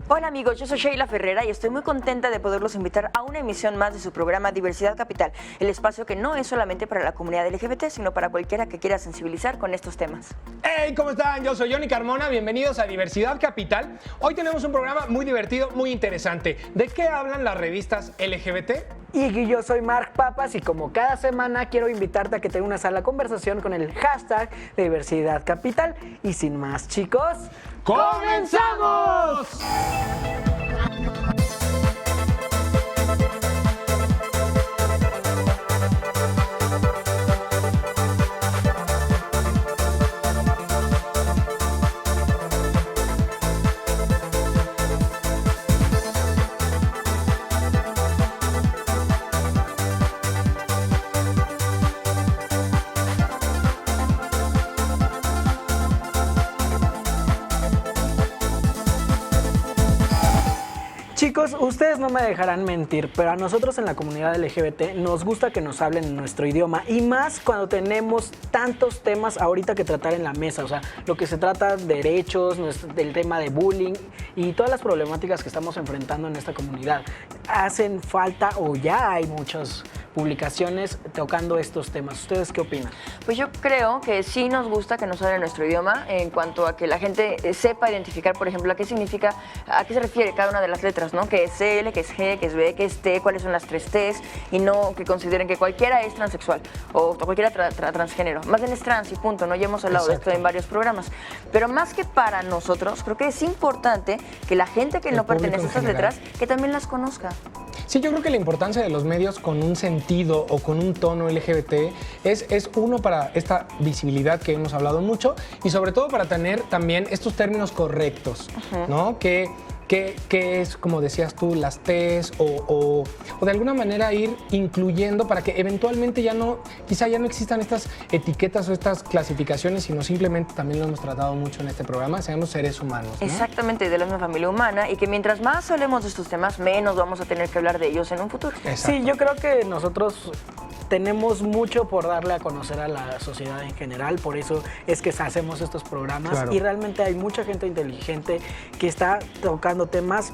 Hola amigos, yo soy Sheila Ferrera y estoy muy contenta de poderlos invitar a una emisión más de su programa Diversidad Capital, el espacio que no es solamente para la comunidad LGBT, sino para cualquiera que quiera sensibilizar con estos temas. Hey, ¿cómo están? Yo soy Johnny Carmona, bienvenidos a Diversidad Capital. Hoy tenemos un programa muy divertido, muy interesante. ¿De qué hablan las revistas LGBT? Y yo soy Mark Papas y como cada semana quiero invitarte a que te unas a la conversación con el hashtag Diversidad Capital. Y sin más, chicos, ¡comenzamos! Chicos, ustedes no me dejarán mentir, pero a nosotros en la comunidad LGBT nos gusta que nos hablen en nuestro idioma y más cuando tenemos tantos temas ahorita que tratar en la mesa, o sea, lo que se trata de derechos, del tema de bullying y todas las problemáticas que estamos enfrentando en esta comunidad. Hacen falta o ya hay muchas publicaciones tocando estos temas. ¿Ustedes qué opinan? Pues yo creo que sí nos gusta que nos hablen nuestro idioma en cuanto a que la gente sepa identificar, por ejemplo, a qué significa, a qué se refiere cada una de las letras, ¿no? Que es L, que es G, que es B, que es T, cuáles son las 3 T's y no que consideren que cualquiera es transexual o cualquiera transgénero. Más bien es trans y punto, ¿no? Ya hemos hablado de esto en varios programas. Pero más que para nosotros, creo que es importante que la gente que no pertenece a estas letras, que también las conozca. Sí, yo creo que la importancia de los medios con un sentido o con un tono LGBT es uno para esta visibilidad que hemos hablado mucho y sobre todo para tener también estos términos correctos, ¿no? Que es, como decías tú, las T's o de alguna manera ir incluyendo para que eventualmente quizá ya no existan estas etiquetas o estas clasificaciones, sino simplemente, también lo hemos tratado mucho en este programa, seamos seres humanos, ¿no? Exactamente, de la misma familia humana y que mientras más hablemos de estos temas, menos vamos a tener que hablar de ellos en un futuro. Exacto. Sí, yo creo que nosotros tenemos mucho por darle a conocer a la sociedad en general, por eso es que hacemos estos programas. Claro. Y realmente hay mucha gente inteligente que está tocando temas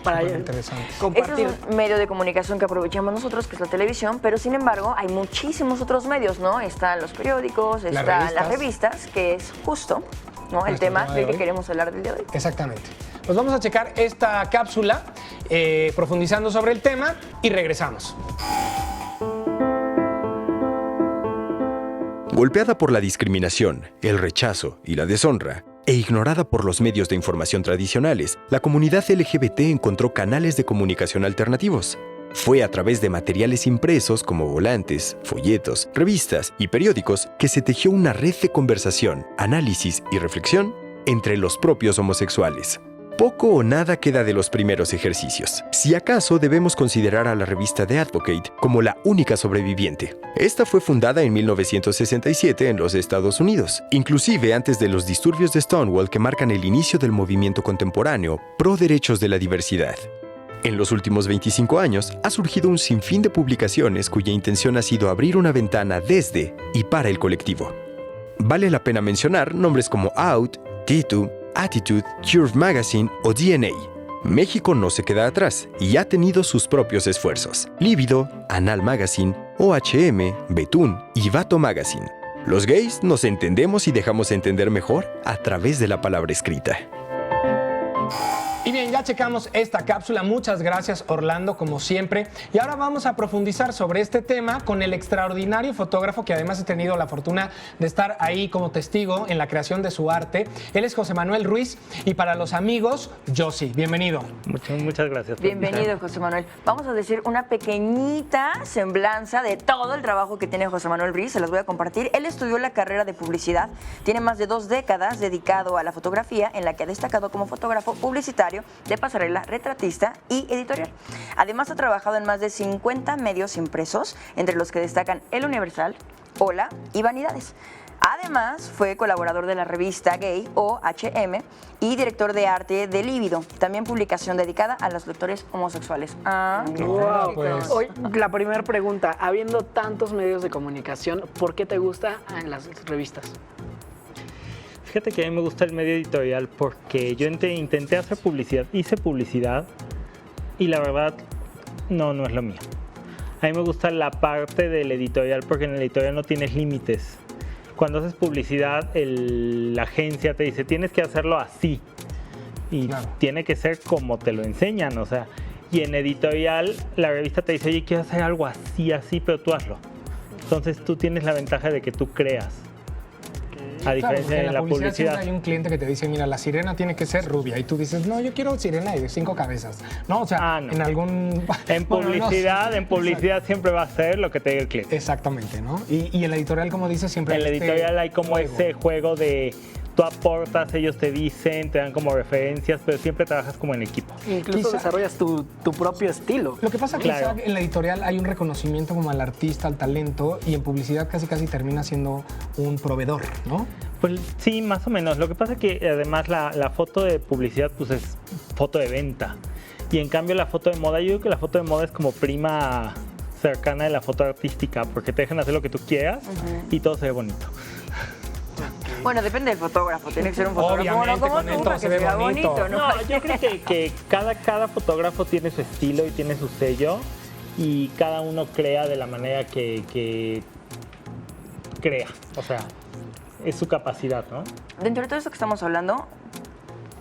para compartir. Este es un medio de comunicación que aprovechamos nosotros, que es la televisión, pero sin embargo hay muchísimos otros medios, ¿no? Están los periódicos, están las revistas, que es justo, ¿no? El tema del que queremos hablar del día de hoy. Exactamente. Pues vamos a checar esta cápsula profundizando sobre el tema y regresamos. Golpeada por la discriminación, el rechazo y la deshonra, e ignorada por los medios de información tradicionales, la comunidad LGBT encontró canales de comunicación alternativos. Fue a través de materiales impresos como volantes, folletos, revistas y periódicos que se tejió una red de conversación, análisis y reflexión entre los propios homosexuales. Poco o nada queda de los primeros ejercicios. Si acaso debemos considerar a la revista The Advocate como la única sobreviviente. Esta fue fundada en 1967 en los Estados Unidos, inclusive antes de los disturbios de Stonewall que marcan el inicio del movimiento contemporáneo pro derechos de la diversidad. En los últimos 25 años ha surgido un sinfín de publicaciones cuya intención ha sido abrir una ventana desde y para el colectivo. Vale la pena mencionar nombres como Out, Titu, Attitude, Curve Magazine o DNA. México no se queda atrás y ha tenido sus propios esfuerzos. Líbido, Anal Magazine, OHM, Betún y Vato Magazine. Los gays nos entendemos y dejamos entender mejor a través de la palabra escrita. Y bien, ya checamos esta cápsula. Muchas gracias, Orlando, como siempre. Y ahora vamos a profundizar sobre este tema con el extraordinario fotógrafo que además he tenido la fortuna de estar ahí como testigo en la creación de su arte. Él es José Manuel Ruiz y para los amigos, Josie. Bienvenido. Muchas gracias. Bienvenido, José Manuel. Vamos a decir una pequeñita semblanza de todo el trabajo que tiene José Manuel Ruiz. Se las voy a compartir. Él estudió la carrera de publicidad. Tiene más de 2 décadas dedicado a la fotografía, en la que ha destacado como fotógrafo publicitario, de pasarela, retratista y editorial. Además ha trabajado en más de 50 medios impresos, entre los que destacan El Universal, Hola y Vanidades. Además, fue colaborador de la revista Gay OHM y director de arte de Líbido, también publicación dedicada a los lectores homosexuales. Wow, pues. Hoy, la primera pregunta, habiendo tantos medios de comunicación, ¿por qué te gusta en las revistas? fíjate que a mí me gusta el medio editorial porque yo intenté hacer publicidad, hice publicidad y la verdad no es lo mío. A mí me gusta la parte del editorial porque en el editorial no tienes límites. Cuando haces publicidad, la agencia te dice, tienes que hacerlo así. Y tiene que ser como te lo enseñan, o sea. Y en editorial, la revista te dice, oye, quiero hacer algo así, pero tú hazlo. Entonces tú tienes la ventaja de que tú creas. A diferencia de la publicidad. Siempre hay un cliente que te dice, mira, la sirena tiene que ser rubia. Y tú dices, no, yo quiero sirena de 5 cabezas. No, o sea, no. en algún... En publicidad siempre va a ser lo que te diga el cliente. Exactamente, ¿no? Y el editorial, como dices, siempre... En el editorial hay como ese juego de... Tú aportas, ellos te dicen, te dan como referencias, pero siempre trabajas como en equipo. Incluso desarrollas tu propio estilo. Lo que pasa es que en la editorial hay un reconocimiento como al artista, al talento, y en publicidad casi termina siendo un proveedor, ¿no? Pues sí, más o menos. Lo que pasa es que además la foto de publicidad pues es foto de venta. Y en cambio la foto de moda, yo digo que la foto de moda es como prima cercana de la foto artística, porque te dejan hacer lo que tú quieras y todo se ve bonito. Bueno, depende del fotógrafo, tiene que ser un fotógrafo Obviamente, como con tú, él para todo que se ve sea bonito. bonito, ¿no? No, yo creo que cada fotógrafo tiene su estilo y tiene su sello y cada uno crea de la manera que crea, o sea, es su capacidad, ¿no? Dentro de todo esto que estamos hablando,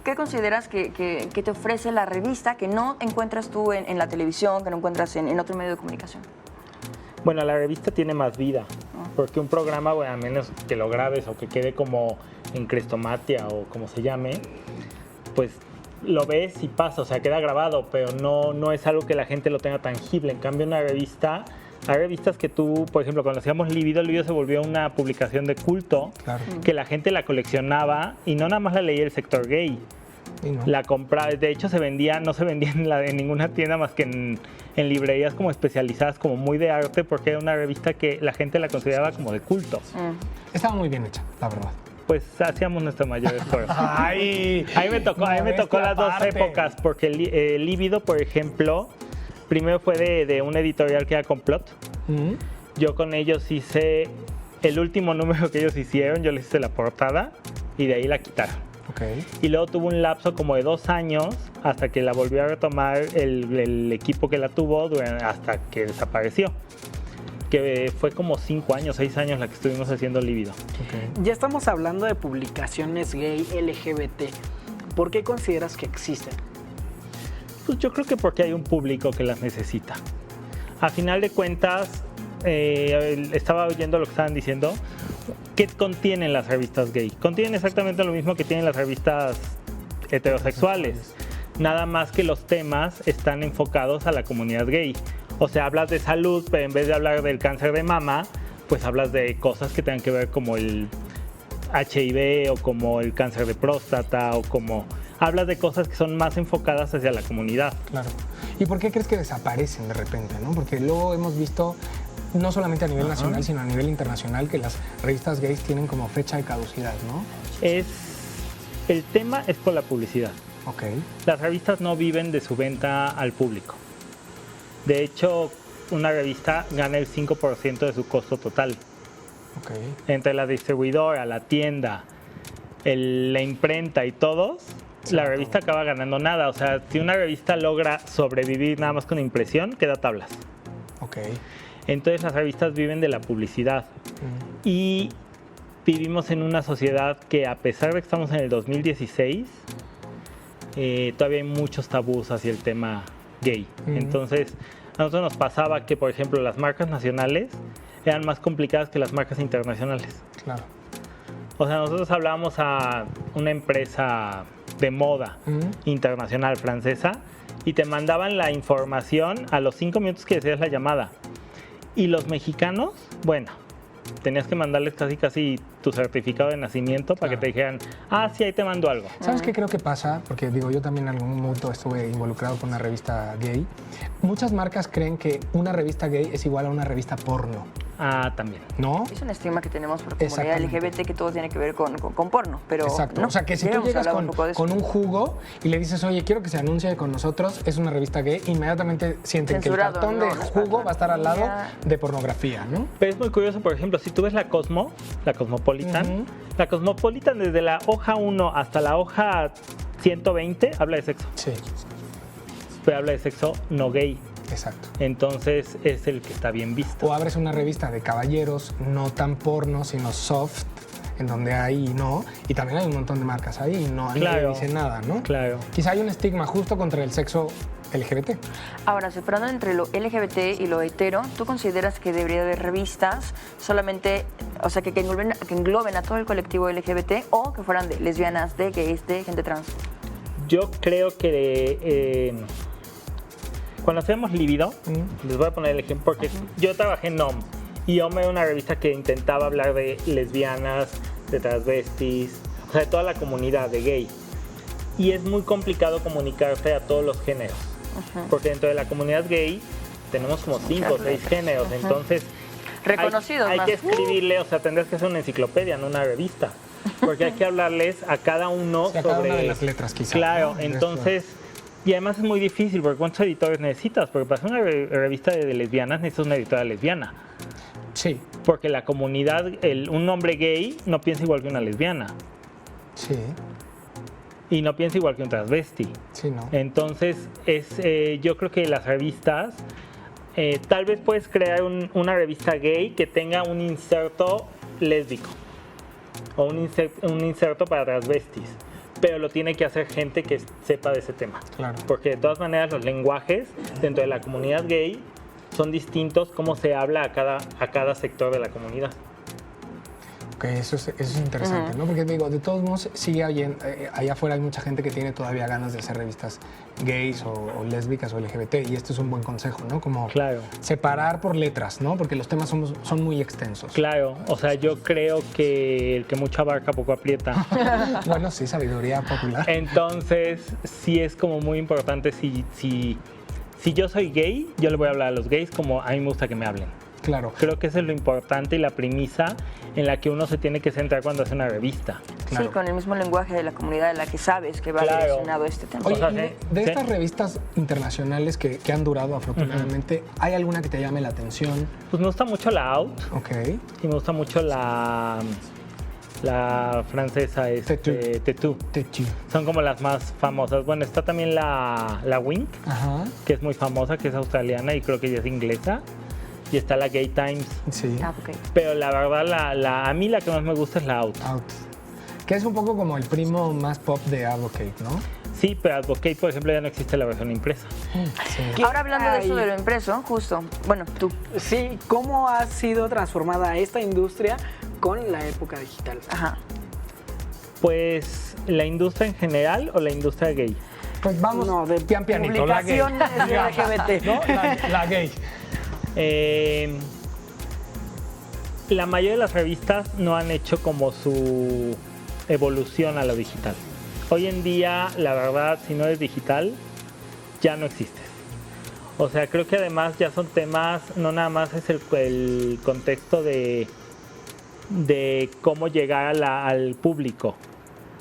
¿qué consideras que te ofrece la revista que no encuentras tú en la televisión, que no encuentras en otro medio de comunicación? Bueno, la revista tiene más vida, porque un programa, bueno, a menos que lo grabes o que quede como en Crestomatia o como se llame, pues lo ves y pasa, o sea, queda grabado, pero no es algo que la gente lo tenga tangible. En cambio, una revista, hay revistas que tú, por ejemplo, cuando hacíamos Líbido se volvió una publicación de culto, que la gente la coleccionaba y no nada más la leía el sector gay. No. La compraba, de hecho no se vendía en ninguna tienda más que en librerías como especializadas, como muy de arte, porque era una revista que la gente la consideraba como de culto. Estaba muy bien hecha, la verdad. Pues hacíamos nuestro mayor esfuerzo. Ay, a mí me tocó las dos épocas, porque el Líbido, por ejemplo, primero fue de un editorial que era Complot. Yo con ellos hice el último número que ellos hicieron, yo les hice la portada y de ahí la quitaron. Okay. Y luego tuvo un lapso como de 2 años hasta que la volvió a retomar el equipo que la tuvo hasta que desapareció. Que fue como 5 años, 6 años la que estuvimos haciendo Líbido. Okay. Ya estamos hablando de publicaciones gay, LGBT. ¿Por qué consideras que existen? Pues yo creo que porque hay un público que las necesita. A final de cuentas, estaba oyendo lo que estaban diciendo. ¿Qué contienen las revistas gay? Contienen exactamente lo mismo que tienen las revistas heterosexuales. Nada más que los temas están enfocados a la comunidad gay. O sea, hablas de salud, pero en vez de hablar del cáncer de mama, pues hablas de cosas que tengan que ver como el HIV o como el cáncer de próstata o como... Hablas de cosas que son más enfocadas hacia la comunidad. Claro. ¿Y por qué crees que desaparecen de repente, no? Porque luego hemos visto, no solamente a nivel nacional, sino a nivel internacional, que las revistas gays tienen como fecha de caducidad, ¿no? El tema es por la publicidad. Ok. Las revistas no viven de su venta al público. De hecho, una revista gana el 5% de su costo total. Okay. Entre la distribuidora, la tienda, la imprenta y todos, la revista acaba ganando nada. O sea, si una revista logra sobrevivir nada más con impresión, queda tablas. Okay. Entonces las revistas viven de la publicidad. Y vivimos en una sociedad que, a pesar de que estamos en el 2016, todavía hay muchos tabús hacia el tema gay. Entonces, a nosotros nos pasaba que, por ejemplo, las marcas nacionales eran más complicadas que las marcas internacionales. Claro. O sea, nosotros hablábamos a una empresa de moda internacional francesa y te mandaban la información a los 5 minutos que decías la llamada. Y los mexicanos, bueno, tenías que mandarles casi tu certificado de nacimiento para que te dijeran, sí, ahí te mando algo. ¿Sabes qué creo que pasa? Porque digo, yo también en algún momento estuve involucrado con una revista gay. Muchas marcas creen que una revista gay es igual a una revista porno. También. ¿No? Es un estigma que tenemos por comunidad Exactamente. LGBT que todo tiene que ver con porno, pero Exacto. no. O sea, que si Ya tú hemos llegas hablado un poco de eso. con un jugo y le dices, oye, quiero que se anuncie con nosotros, es una revista gay, inmediatamente sienten Censurado, que el cartón no, de no es jugo para va a estar al lado pornografía. de pornografía, ¿no? Pero es muy curioso, por ejemplo, si tú ves la Cosmopolitan, Ujú. la Cosmopolitan desde la hoja 1 hasta la hoja 120 habla de sexo, Sí, pero habla de sexo no gay. exacto. Entonces es el que está bien visto. O abres una revista de caballeros, no tan porno, sino soft, en donde hay no, y también hay un montón de marcas ahí y no nadie Claro. dice nada, ¿no? Claro. Quizá hay un estigma justo contra el sexo LGBT. Ahora, separando entre lo LGBT y lo hetero, ¿tú consideras que debería haber revistas solamente, o sea, que engloben a todo el colectivo LGBT o que fueran de lesbianas, de gays, de gente trans? Yo creo que cuando hacemos Libido, les voy a poner el ejemplo, porque yo trabajé en NOM y NOM era una revista que intentaba hablar de lesbianas, de transvestis, o sea, de toda la comunidad de gay. Y es muy complicado comunicarse a todos los géneros, porque dentro de la comunidad gay tenemos como 5 o 6 géneros, entonces Reconocidos hay más. que escribirle, o sea, tendrás que hacer una enciclopedia, no una revista, porque hay que hablarles a cada uno Sí, a sobre cada una de las letras, quizá, Claro, ¿no? entonces, y además es muy difícil, porque ¿cuántos editores necesitas? Porque para hacer una revista de lesbianas necesitas una editora lesbiana, Sí, porque la comunidad, un hombre gay no piensa igual que una lesbiana sí, y no piensa igual que un transvesti. sí, no. Entonces, yo creo que las revistas, tal vez puedes crear una revista gay que tenga un inserto lésbico o un inserto para transvestis, pero lo tiene que hacer gente que sepa de ese tema. Claro. Porque de todas maneras los lenguajes dentro de la comunidad gay son distintos como se habla a cada sector de la comunidad. Ok, eso es interesante, ¿no? Porque digo, de todos modos, sigue allá afuera hay mucha gente que tiene todavía ganas de hacer revistas gays o lésbicas o LGBT, y este es un buen consejo, ¿no? Como Claro. separar por letras, ¿no? Porque los temas son muy extensos. Claro, o sea, yo creo que el que mucho abarca poco aprieta. Bueno, sí, sabiduría popular. Entonces, sí es como muy importante si yo soy gay, yo le voy a hablar a los gays como a mí me gusta que me hablen. Claro. Creo que eso es lo importante y la premisa en la que uno se tiene que centrar cuando hace una revista. Claro. Sí, con el mismo lenguaje de la comunidad en la que sabes que va Claro. relacionado a este tema. Oye, O sea, y sí, de sí. estas revistas internacionales que han durado afortunadamente, ¿hay alguna que te llame la atención? Pues me gusta mucho la Out Ok. y me gusta mucho la francesa Tetu. Tetu. Son como las más famosas. Bueno, está también la Wink, Ajá. que es muy famosa, que es australiana y creo que ella es inglesa. Y está la Gay Times. Sí. Ah, ok. Pero la verdad, a mí la que más me gusta es la Out. Out. Que es un poco como el primo más pop de Advocate, ¿no? Sí, pero Advocate, por ejemplo, ya no existe la versión impresa. Sí. Ahora hablando de eso hay? de lo impreso, justo, bueno, tú. Sí, ¿cómo ha sido transformada esta industria con la época digital? Ajá. Pues, ¿la industria en general o la industria gay? Pues vamos, No, de pian pianito, la gay. Publicaciones LGBT. ¿No? La gay. La mayoría de las revistas no han hecho como su evolución a lo digital. Hoy en día, la verdad, si no eres digital, ya no existes. O sea, creo que además ya son temas, no nada más es el contexto de cómo llegar al público.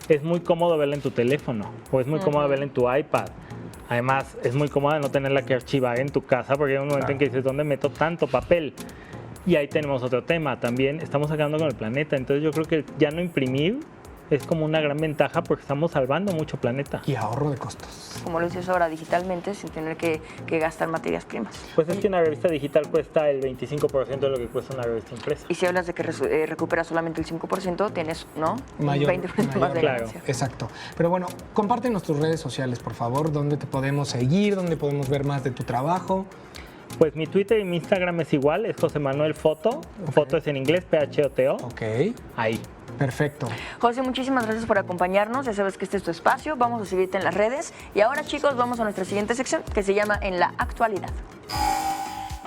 Es muy cómodo verla en tu teléfono o es muy cómodo verla en tu iPad. Además, es muy cómodo no tenerla que archivar en tu casa porque hay un momento en que dices, ¿dónde meto tanto papel? Y ahí tenemos otro tema. También estamos acabando con el planeta. Entonces yo creo que ya no imprimir es como una gran ventaja porque estamos salvando mucho planeta. Y ahorro de costos. Como lo dices ahora, digitalmente, sin tener que gastar materias primas. Pues es que una revista digital cuesta el 25% de lo que cuesta una revista impresa. Y si hablas de que recuperas solamente el 5%, tienes, ¿no? Mayor, Un 20% más mayor. de Claro. ganancia. Exacto. Pero bueno, compártenos tus redes sociales, por favor. ¿Dónde te podemos seguir? ¿Dónde podemos ver más de tu trabajo? Pues mi Twitter y mi Instagram es igual, es José Manuel Foto. Foto es en inglés, PHOTO. Ok. Ahí. Perfecto. José, muchísimas gracias por acompañarnos. Ya sabes que este es tu espacio. Vamos a seguirte en las redes. Y ahora, chicos, vamos a nuestra siguiente sección que se llama En la Actualidad.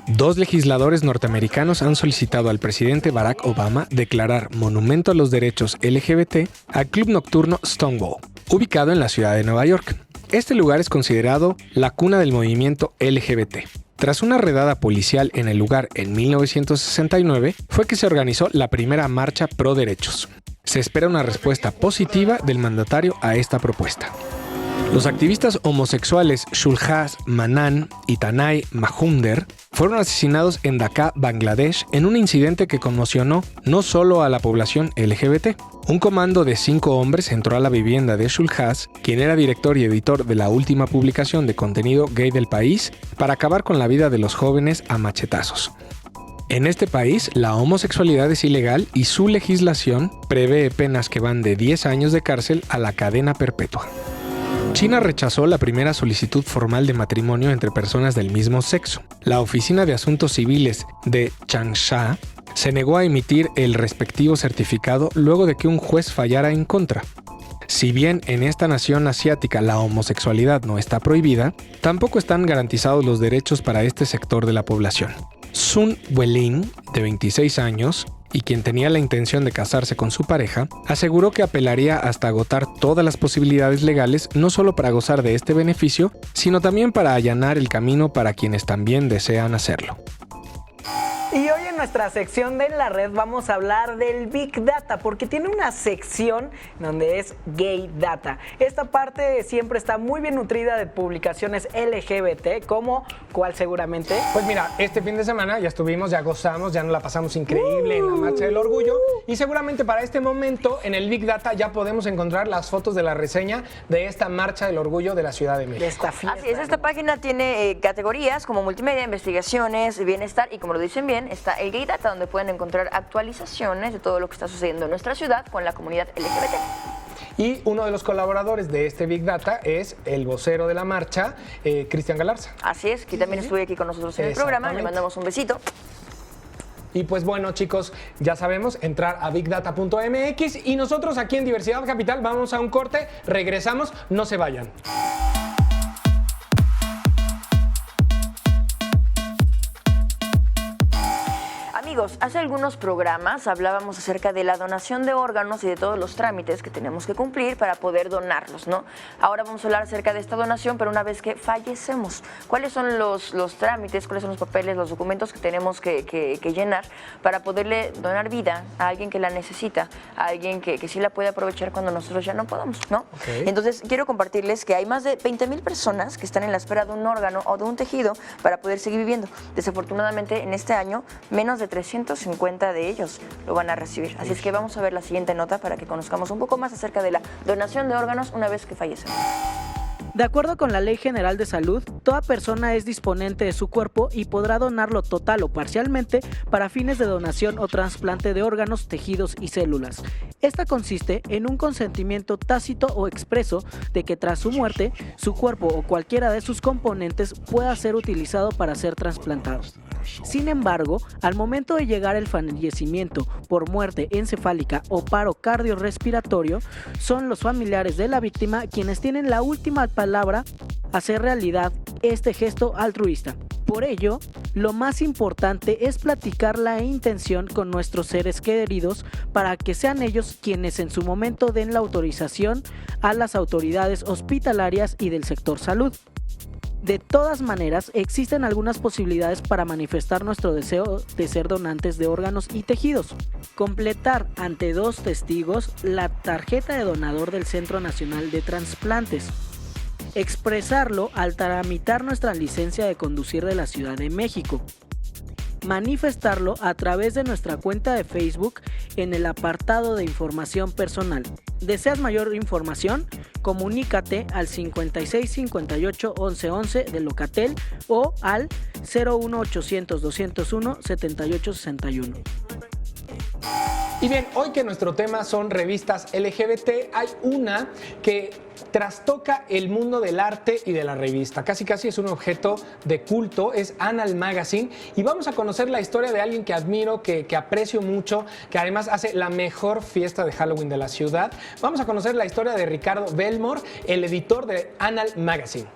2 legisladores norteamericanos han solicitado al presidente Barack Obama declarar monumento a los derechos LGBT al club nocturno Stonewall, ubicado en la ciudad de Nueva York. Este lugar es considerado la cuna del movimiento LGBT. Tras una redada policial en el lugar en 1969, fue que se organizó la primera marcha pro derechos. Se espera una respuesta positiva del mandatario a esta propuesta. Los activistas homosexuales Shulhaz Manan y Tanay Mahunder fueron asesinados en Dhaka, Bangladesh, en un incidente que conmocionó no solo a la población LGBT. Un comando de 5 hombres entró a la vivienda de Shulhaz, quien era director y editor de la última publicación de contenido gay del país, para acabar con la vida de los jóvenes a machetazos. En este país, la homosexualidad es ilegal y su legislación prevé penas que van de 10 años de cárcel a la cadena perpetua. China rechazó la primera solicitud formal de matrimonio entre personas del mismo sexo. La Oficina de Asuntos Civiles de Changsha se negó a emitir el respectivo certificado luego de que un juez fallara en contra. Si bien en esta nación asiática la homosexualidad no está prohibida, tampoco están garantizados los derechos para este sector de la población. Sun Weilin, de 26 años, y quien tenía la intención de casarse con su pareja, aseguró que apelaría hasta agotar todas las posibilidades legales, no solo para gozar de este beneficio, sino también para allanar el camino para quienes también desean hacerlo. Y hoy en nuestra sección de la red vamos a hablar del Big Data, porque tiene una sección donde es Gay Data. Esta parte siempre está muy bien nutrida de publicaciones LGBT, como ¿cuál seguramente? Pues mira, este fin de semana ya estuvimos, ya gozamos, ya nos la pasamos increíble en la Marcha del Orgullo, y seguramente para este momento en el Big Data ya podemos encontrar las fotos de la reseña de esta Marcha del Orgullo de la Ciudad de México. De esta fiesta. Así es, esta página tiene categorías como multimedia, investigaciones, bienestar, y como lo dicen bien, está el Gay Data, donde pueden encontrar actualizaciones de todo lo que está sucediendo en nuestra ciudad con la comunidad LGBT. Y uno de los colaboradores de este Big Data es el vocero de la marcha, Cristian Galarza. Así es, que también estuve aquí con nosotros en el programa, le mandamos un besito. Y pues bueno, chicos, ya sabemos, entrar a bigdata.mx, y nosotros aquí en Diversidad Capital vamos a un corte, regresamos, no se vayan. Amigos, hace algunos programas hablábamos acerca de la donación de órganos y de todos los trámites que tenemos que cumplir para poder donarlos, ¿no? Ahora vamos a hablar acerca de esta donación, pero una vez que fallecemos. ¿Cuáles son los trámites, cuáles son los papeles, los documentos que tenemos que llenar para poderle donar vida a alguien que la necesita, a alguien que sí la puede aprovechar cuando nosotros ya no podamos, ¿no? Okay. Entonces, quiero compartirles que hay más de 20,000 personas que están en la espera de un órgano o de un tejido para poder seguir viviendo. Desafortunadamente, en este año, menos de 350 de ellos lo van a recibir. Así es que vamos a ver la siguiente nota para que conozcamos un poco más acerca de la donación de órganos una vez que fallecen. De acuerdo con la Ley General de Salud, toda persona es disponente de su cuerpo y podrá donarlo total o parcialmente para fines de donación o trasplante de órganos, tejidos y células. Esta consiste en un consentimiento tácito o expreso de que tras su muerte, su cuerpo o cualquiera de sus componentes pueda ser utilizado para ser trasplantado. Sin embargo, al momento de llegar el fallecimiento por muerte encefálica o paro cardiorrespiratorio, son los familiares de la víctima quienes tienen la última palabra a hacer realidad este gesto altruista. Por ello, lo más importante es platicar la intención con nuestros seres queridos para que sean ellos quienes en su momento den la autorización a las autoridades hospitalarias y del sector salud. De todas maneras, existen algunas posibilidades para manifestar nuestro deseo de ser donantes de órganos y tejidos. Completar ante 2 testigos la tarjeta de donador del Centro Nacional de Transplantes. Expresarlo al tramitar nuestra licencia de conducir de la Ciudad de México. Manifestarlo a través de nuestra cuenta de Facebook en el apartado de información personal. ¿Deseas mayor información? Comunícate al 56 58 11 11 de Locatel o al 01800 201 78 61. Y bien, hoy que nuestro tema son revistas LGBT, hay una que trastoca el mundo del arte y de la revista. Casi es un objeto de culto, es Annal Magazine, y vamos a conocer la historia de alguien que admiro, que aprecio mucho, que además hace la mejor fiesta de Halloween de la ciudad. Vamos a conocer la historia de Ricardo Belmore, el editor de Annal Magazine.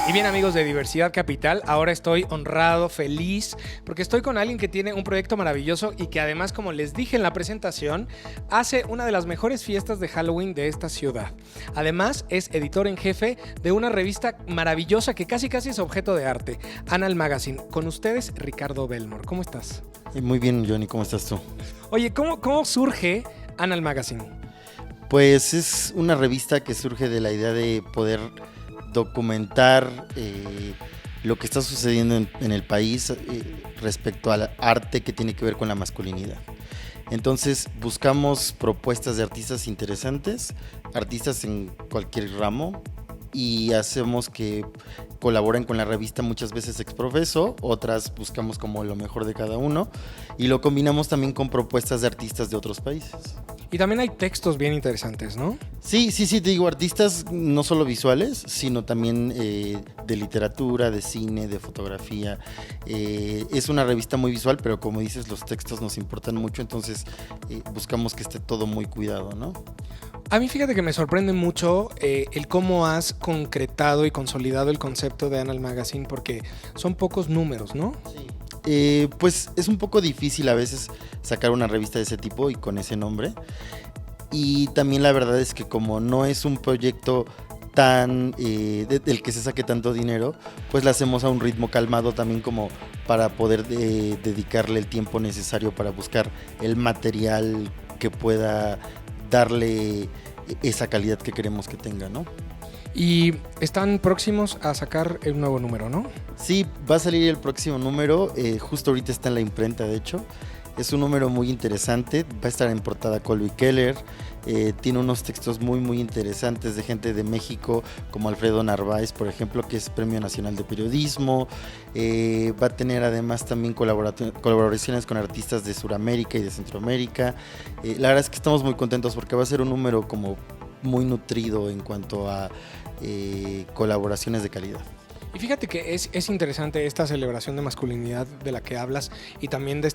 Y bien, amigos de Diversidad Capital, ahora estoy honrado, feliz, porque estoy con alguien que tiene un proyecto maravilloso y que además, como les dije en la presentación, hace una de las mejores fiestas de Halloween de esta ciudad. Además, es editor en jefe de una revista maravillosa que casi es objeto de arte, Annal Magazine. Con ustedes, Ricardo Belmore. ¿Cómo estás? Muy bien, Johnny, ¿cómo estás tú? Oye, ¿cómo surge Annal Magazine? Pues es una revista que surge de la idea de poder documentar lo que está sucediendo en el país respecto al arte que tiene que ver con la masculinidad. Entonces buscamos propuestas de artistas interesantes, artistas en cualquier ramo, y hacemos que colaboren con la revista, muchas veces exprofeso, otras buscamos como lo mejor de cada uno, y lo combinamos también con propuestas de artistas de otros países. Y también hay textos bien interesantes, ¿no? Sí, te digo, artistas no solo visuales, sino también de literatura, de cine, de fotografía. Es una revista muy visual, pero como dices, los textos nos importan mucho, entonces buscamos que esté todo muy cuidado, ¿no? A mí fíjate que me sorprende mucho el cómo has concretado y consolidado el concepto de Annal Magazine, porque son pocos números, ¿no? Sí. Pues es un poco difícil a veces sacar una revista de ese tipo y con ese nombre. Y también la verdad es que como no es un proyecto tan del que se saque tanto dinero, pues la hacemos a un ritmo calmado también, como para poder dedicarle el tiempo necesario para buscar el material que pueda darle esa calidad que queremos que tenga, ¿no? Y están próximos a sacar el nuevo número, ¿no? Sí, va a salir el próximo número, justo ahorita está en la imprenta, de hecho. Es un número muy interesante, va a estar en portada Colby Keller, tiene unos textos muy interesantes de gente de México, como Alfredo Narváez, por ejemplo, que es Premio Nacional de Periodismo. Va a tener además también colaboraciones con artistas de Sudamérica y de Centroamérica. La verdad es que estamos muy contentos porque va a ser un número como muy nutrido en cuanto a colaboraciones de calidad. Y fíjate que es interesante esta celebración de masculinidad de la que hablas, y también de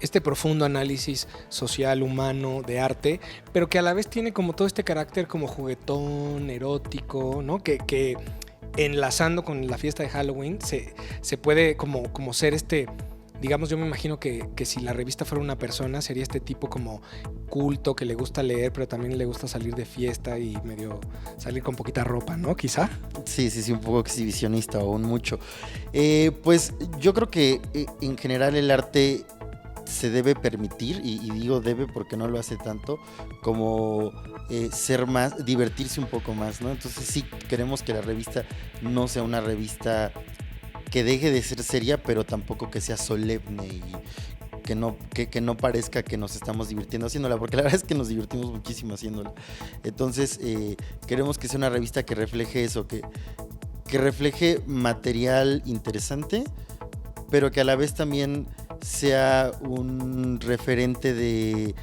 este profundo análisis social, humano, de arte, pero que a la vez tiene como todo este carácter como juguetón, erótico, ¿no? Que enlazando con la fiesta de Halloween se puede como ser digamos, yo me imagino que si la revista fuera una persona, sería este tipo como culto, que le gusta leer, pero también le gusta salir de fiesta y medio salir con poquita ropa, ¿no? Quizá. Sí, un poco exhibicionista o un mucho. Pues yo creo que en general el arte se debe permitir, y digo debe porque no lo hace tanto, como ser más, divertirse un poco más, ¿no? Entonces sí queremos que la revista no sea una revista que deje de ser seria, pero tampoco que sea solemne y que no parezca que nos estamos divirtiendo haciéndola, porque la verdad es que nos divertimos muchísimo haciéndola. Entonces queremos que sea una revista que refleje eso, que refleje material interesante, pero que a la vez también sea un referente de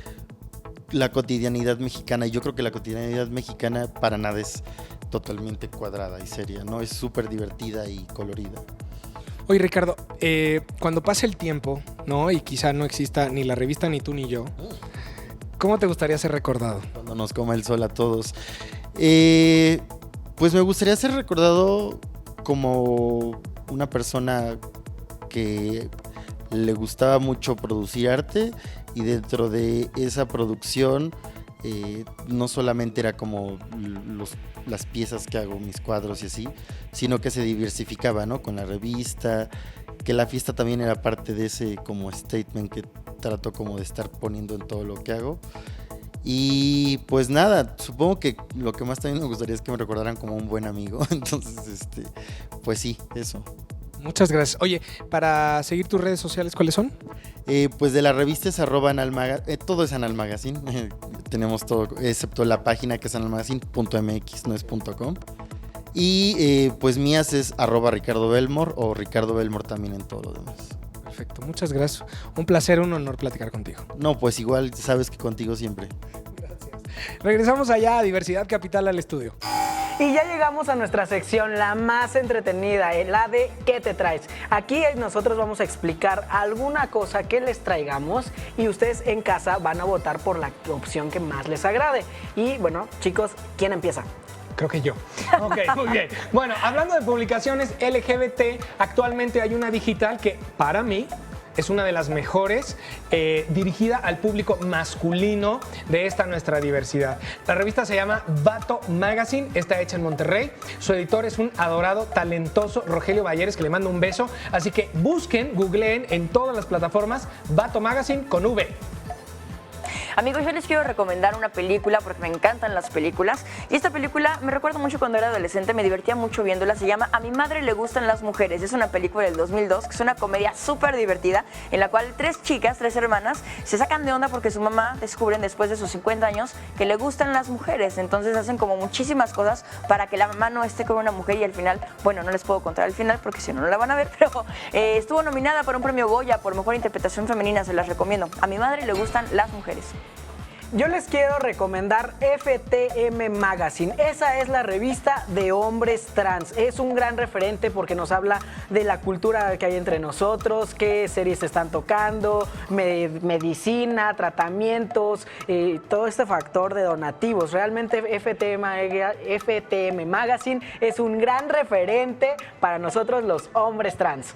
la cotidianidad mexicana. Y yo creo que la cotidianidad mexicana para nada es totalmente cuadrada y seria, ¿no? Es súper divertida y colorida. Oye, Ricardo, cuando pase el tiempo, ¿no? Y quizá no exista ni la revista, ni tú, ni yo, ¿cómo te gustaría ser recordado? Cuando nos coma el sol a todos. Pues me gustaría ser recordado como una persona que le gustaba mucho producir arte, y dentro de esa producción no solamente era como las piezas que hago, mis cuadros y así, sino que se diversificaba, ¿no? Con la revista, que la fiesta también era parte de ese como statement que trato como de estar poniendo en todo lo que hago. Y pues nada, supongo que lo que más también me gustaría es que me recordaran como un buen amigo. Entonces, pues sí, eso. Muchas gracias. Oye, para seguir tus redes sociales, ¿cuáles son? Pues de la revista es @analmagazine, todo es Annal Magazine, tenemos todo, excepto la página que es analmagazine.mx, no es .com. Y pues mías es @Ricardo Belmore o Ricardo Belmore también en todo lo demás. Perfecto, muchas gracias. Un placer, un honor platicar contigo. No, pues igual, sabes que contigo siempre. Gracias. Regresamos allá a Diversidad Capital, al estudio. Y ya llegamos a nuestra sección, la más entretenida, la de ¿qué te traes? Aquí nosotros vamos a explicar alguna cosa que les traigamos y ustedes en casa van a votar por la opción que más les agrade. Y bueno, chicos, ¿quién empieza? Creo que yo. Ok, muy bien. Bueno, hablando de publicaciones LGBT, actualmente hay una digital que para mí es una de las mejores dirigida al público masculino de esta nuestra diversidad. La revista se llama Vato Magazine, está hecha en Monterrey. Su editor es un adorado, talentoso Rogelio Balleres, que le mando un beso. Así que busquen, googleen en todas las plataformas Vato Magazine con V. Amigos, yo les quiero recomendar una película porque me encantan las películas. Y esta película me recuerdo mucho cuando era adolescente, me divertía mucho viéndola. Se llama A mi madre le gustan las mujeres. Es una película del 2002 que es una comedia súper divertida en la cual tres chicas, tres hermanas, se sacan de onda porque su mamá descubren después de sus 50 años que le gustan las mujeres. Entonces hacen como muchísimas cosas para que la mamá no esté con una mujer y al final, bueno, no les puedo contar el final porque si no, no la van a ver, pero estuvo nominada para un premio Goya por mejor interpretación femenina. Se las recomiendo. A mi madre le gustan las mujeres. Yo les quiero recomendar FTM Magazine. Esa es la revista de hombres trans. Es un gran referente porque nos habla de la cultura que hay entre nosotros, qué series se están tocando, medicina, tratamientos, todo este factor de donativos. Realmente FTM Magazine es un gran referente para nosotros los hombres trans.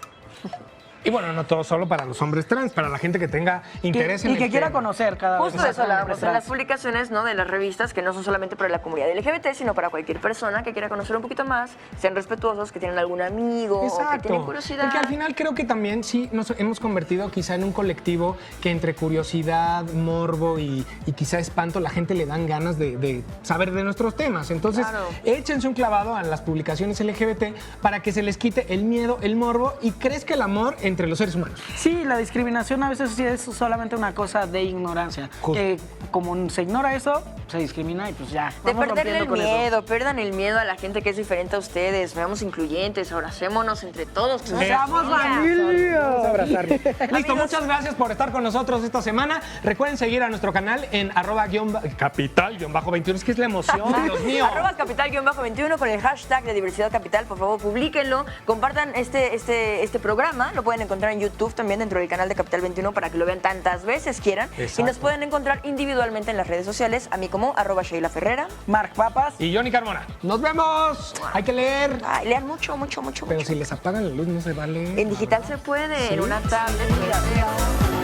Y bueno, no todo solo para los hombres trans, para la gente que tenga interés en y que el quiera tema. conocer cada vez Justo más eso hablábamos hombres en las trans. publicaciones, ¿no? De las revistas, que no son solamente para la comunidad LGBT, sino para cualquier persona que quiera conocer un poquito más, sean respetuosos, que tienen algún amigo o que tienen Exacto, curiosidad. porque al final creo que también sí nos hemos convertido quizá en un colectivo que entre curiosidad, morbo y quizá espanto, la gente le dan ganas de saber de nuestros temas. Entonces, Claro. échense un clavado a las publicaciones LGBT para que se les quite el miedo, el morbo y crezca el amor entre los seres humanos. Sí, la discriminación a veces sí es solamente una cosa de ignorancia. Que como se ignora eso, se discrimina y pues ya. De vamos perderle el rompiendo con eso. miedo, pierdan el miedo a la gente que es diferente a ustedes, seamos incluyentes, abracémonos entre todos. que somos ¡Seamos familia. Vamos a abrazarnos. Listo, Amigos. muchas gracias por estar con nosotros esta semana. Recuerden seguir a nuestro canal en @capital_21. Es que es la emoción, Dios mío. @capital_21 con el hashtag de diversidad capital. Por favor, publíquenlo, compartan este programa. Lo pueden encontrar en YouTube también dentro del canal de Capital 21 para que lo vean tantas veces quieran. Exacto. Y nos pueden encontrar individualmente en las redes sociales, a mí como @Sheila Ferrera. Marc Papas. Y Johnny Carmona. Nos vemos. Hay que leer. Ay, lean mucho, mucho, mucho, Pero mucho. si les apagan la luz no se vale. En digital se puede, Sí. en una tablet.